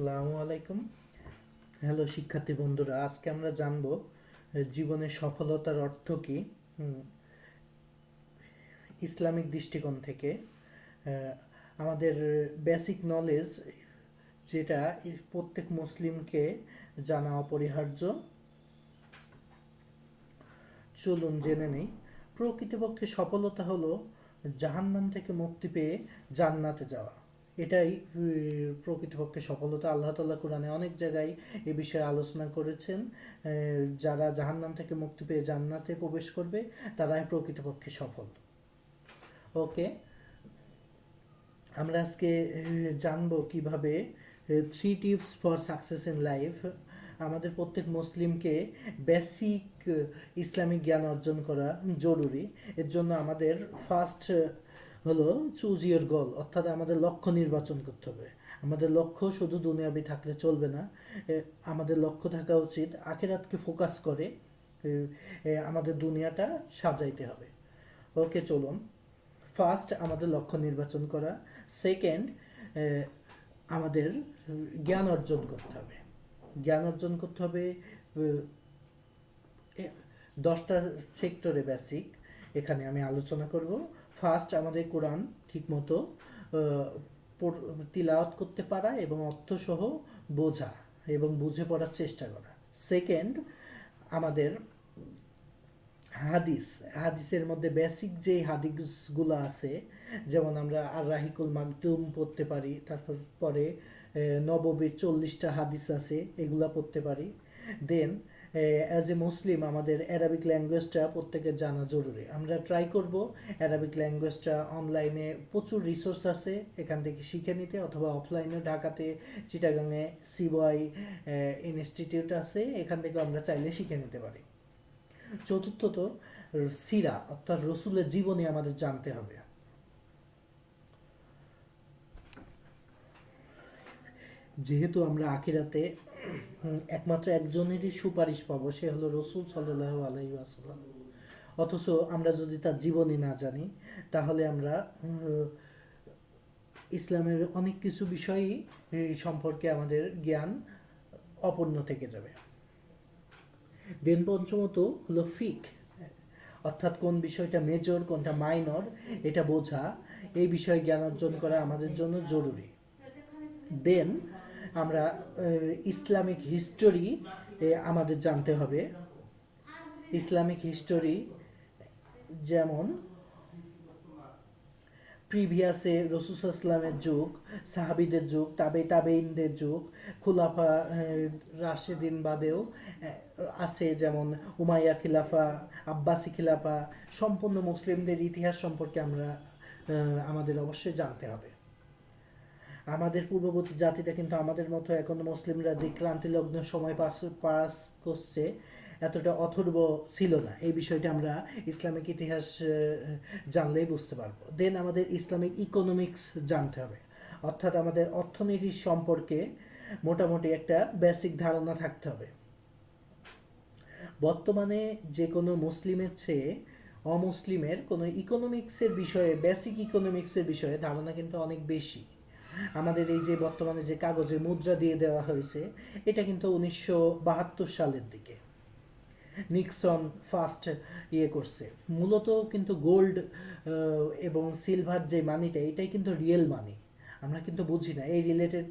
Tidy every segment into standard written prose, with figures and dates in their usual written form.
আসসালামু আলাইকুম। হ্যালো শিক্ষার্থী বন্ধুরা, আজকে আমরা জানব জীবনের সফলতার অর্থ কী ইসলামিক দৃষ্টিকোণ থেকে। আমাদের বেসিক নলেজ যেটা প্রত্যেক মুসলিমকে জানা অপরিহার্য। চলুন জেনে নেই। প্রকৃতপক্ষে সফলতা হলো জাহান্নাম থেকে মুক্তি পেয়ে জান্নাতে যাওয়া। এটাই প্রকৃতপক্ষে সফলতা। আল্লাহ তাআলা কোরআনে অনেক জায়গায় এ বিষয়ে আলোচনা করেছেন। যারা জাহান্নাম থেকে মুক্তি পেয়ে জান্নাতে প্রবেশ করবে তারাই প্রকৃতপক্ষে সফল। ওকে, আমরা আজকে জানবো কিভাবে 3 tips for success in life. আমাদের প্রত্যেক মুসলিমকে বেসিক ইসলামিক জ্ঞান অর্জন করা জরুরি। এর জন্য আমাদের ফার্স্ট হলো চুজ ইয়োর গোল, অর্থাৎ আমাদের লক্ষ্য নির্বাচন করতে হবে। আমাদের লক্ষ্য শুধু দুনিয়াবি থাকলে চলবে না, আমাদের লক্ষ্য থাকা উচিত আখিরাতকে ফোকাস করে আমাদের দুনিয়াটা সাজাইতে হবে। ওকে, চলুন। ফার্স্ট আমাদের লক্ষ্য নির্বাচন করা। সেকেন্ড, আমাদের জ্ঞান অর্জন করতে হবে। জ্ঞান অর্জন করতে হবে 10টা সেক্টরে বেসিক, এখানে আমি আলোচনা করব। ফার্স্ট, আমাদের কোরআন ঠিকমতো তিলাওয়াত করতে পারা এবং অর্থসহ বোঝা এবং বুঝে পড়ার চেষ্টা করা। সেকেন্ড, আমাদের হাদিসের মধ্যে বেসিক যে হাদিসগুলো আছে, যেমন আমরা আর রাহিকুল মাকতুম পড়তে পারি, তারপর পরে নববীর 40টা হাদিস আছে, এগুলা পড়তে পারি। দেন অ্যাজ এ মুসলিম আমাদের অ্যারাবিক ল্যাঙ্গুয়েজটা প্রত্যেকের জানা জরুরি। আমরা ট্রাই করব অ্যারাবিক ল্যাঙ্গুয়েজটা অনলাইনে প্রচুর রিসোর্স আছে, এখান থেকে শিখে নিতে, অথবা অফলাইনে ঢাকাতে চিটাগাংয়ে সিবয় ইনস্টিটিউট আছে, এখান থেকে আমরা চাইলে শিখে নিতে পারি। চতুর্থত, সিরা অর্থাৎ রসুলের জীবনী আমাদের জানতে হবে। যেহেতু আমরা আখিরাতে একমাত্র একজনেরই সুপারিশ পাবো, সে হলো রসুল সাল্লাল্লাহু আলাইহি ওয়াসাল্লাম। অথচ আমরা যদি তার জীবনী না জানি, তাহলে আমরা ইসলামের অনেক কিছু বিষয়ই সম্পর্কে আমাদের জ্ঞান অপূর্ণ থেকে যাবে। দেন পঞ্চমত হলো ফিক, অর্থাৎ কোন বিষয়টা মেজর কোনটা মাইনর এটা বোঝা, এই বিষয়ে জ্ঞান অর্জন করা আমাদের জন্য জরুরি। দেন আমরা ইসলামিক হিস্টোরি আমাদের জানতে হবে। ইসলামিক হিস্টোরি যেমন প্রিভিয়াসে রসুলামের যুগ, সাহাবিদের যুগ, তাবেইনদের যুগ, খুলাফা রাশেদিন বাদেও আছে, যেমন উমাইয়া খিলাফা, আব্বাসি খিলাফা। সম্পূর্ণ মুসলিমদের ইতিহাস সম্পর্কে আমাদের অবশ্যই জানতে হবে। আমাদের পূর্ববর্তী জাতিটা কিন্তু আমাদের মতো এখন মুসলিমরা যে ক্রান্তিলগ্ন সময় পাস করছে এতটা অথর্ব ছিল না। এই বিষয়টা আমরা ইসলামিক ইতিহাস জানলেই বুঝতে পারবো। দেন আমাদের ইসলামিক ইকোনমিক্স জানতে হবে, অর্থাৎ আমাদের অর্থনীতির সম্পর্কে মোটামুটি একটা বেসিক ধারণা থাকতে হবে। বর্তমানে যে কোনো মুসলিমের চেয়ে অমুসলিমের কোনো ইকোনমিক্সের বিষয়ে, বেসিক ইকোনমিক্সের বিষয়ে ধারণা কিন্তু অনেক বেশি। আমাদের এই যে বর্তমানে যে কাগজে মুদ্রা দিয়ে দেওয়া হয়েছে, এটা কিন্তু 1972 সালের দিকে নিক্সন ফার্স্ট করছে। মূলত কিন্তু গোল্ড এবং সিলভার যে মানিটা, এটাই কিন্তু রিয়েল মানি। আমরা কিন্তু বুঝি না এই রিলেটেড।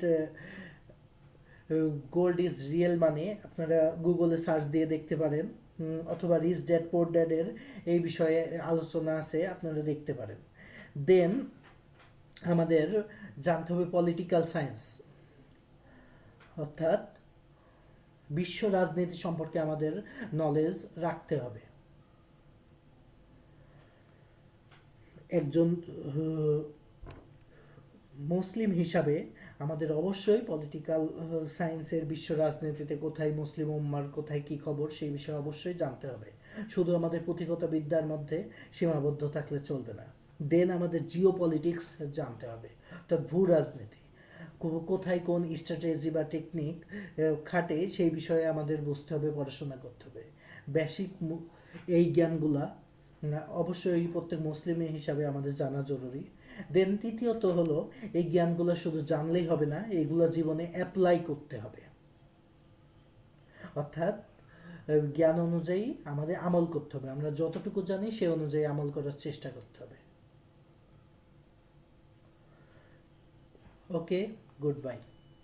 গোল্ড ইজ রিয়েল মানি, আপনারা গুগলে সার্চ দিয়ে দেখতে পারেন, অথবা রিচ ড্যাড পোর ড্যাডের এই বিষয়ে আলোচনা আছে, আপনারা দেখতে পারেন। দেন আমাদের জানতে হবে পলিটিক্যাল সায়েন্স, অর্থাৎ বিশ্ব রাজনীতি সম্পর্কে আমাদের নলেজ রাখতে হবে। একজন মুসলিম হিসাবে আমাদের অবশ্যই পলিটিক্যাল সায়েন্সের, বিশ্ব রাজনীতিতে কোথায় মুসলিম উম্মার কোথায় কি খবর, সেই বিষয়ে অবশ্যই জানতে হবে। শুধু আমাদের পুঁথিগত বিদ্যার মধ্যে সীমাবদ্ধ থাকলে চলবে না। দেন আমাদের জিও পলিটিক্স জানতে হবে, অর্থাৎ ভূ রাজনীতি কোথায় কোন স্ট্র্যাটেজি বা টেকনিক খাটে, সেই বিষয়ে আমাদের বুঝতে হবে, পড়াশোনা করতে হবে। বেসিক এই জ্ঞানগুলা অবশ্যই প্রত্যেক মুসলিম হিসাবে আমাদের জানা জরুরি। দেন তৃতীয়ত হলো এই জ্ঞানগুলো শুধু জানলেই হবে না, এগুলো জীবনে অ্যাপ্লাই করতে হবে। অর্থাৎ জ্ঞান অনুযায়ী আমাদের আমল করতে হবে, আমরা যতটুকু জানি সে অনুযায়ী আমল করার চেষ্টা করতে হবে। ওকে, গুড বাই।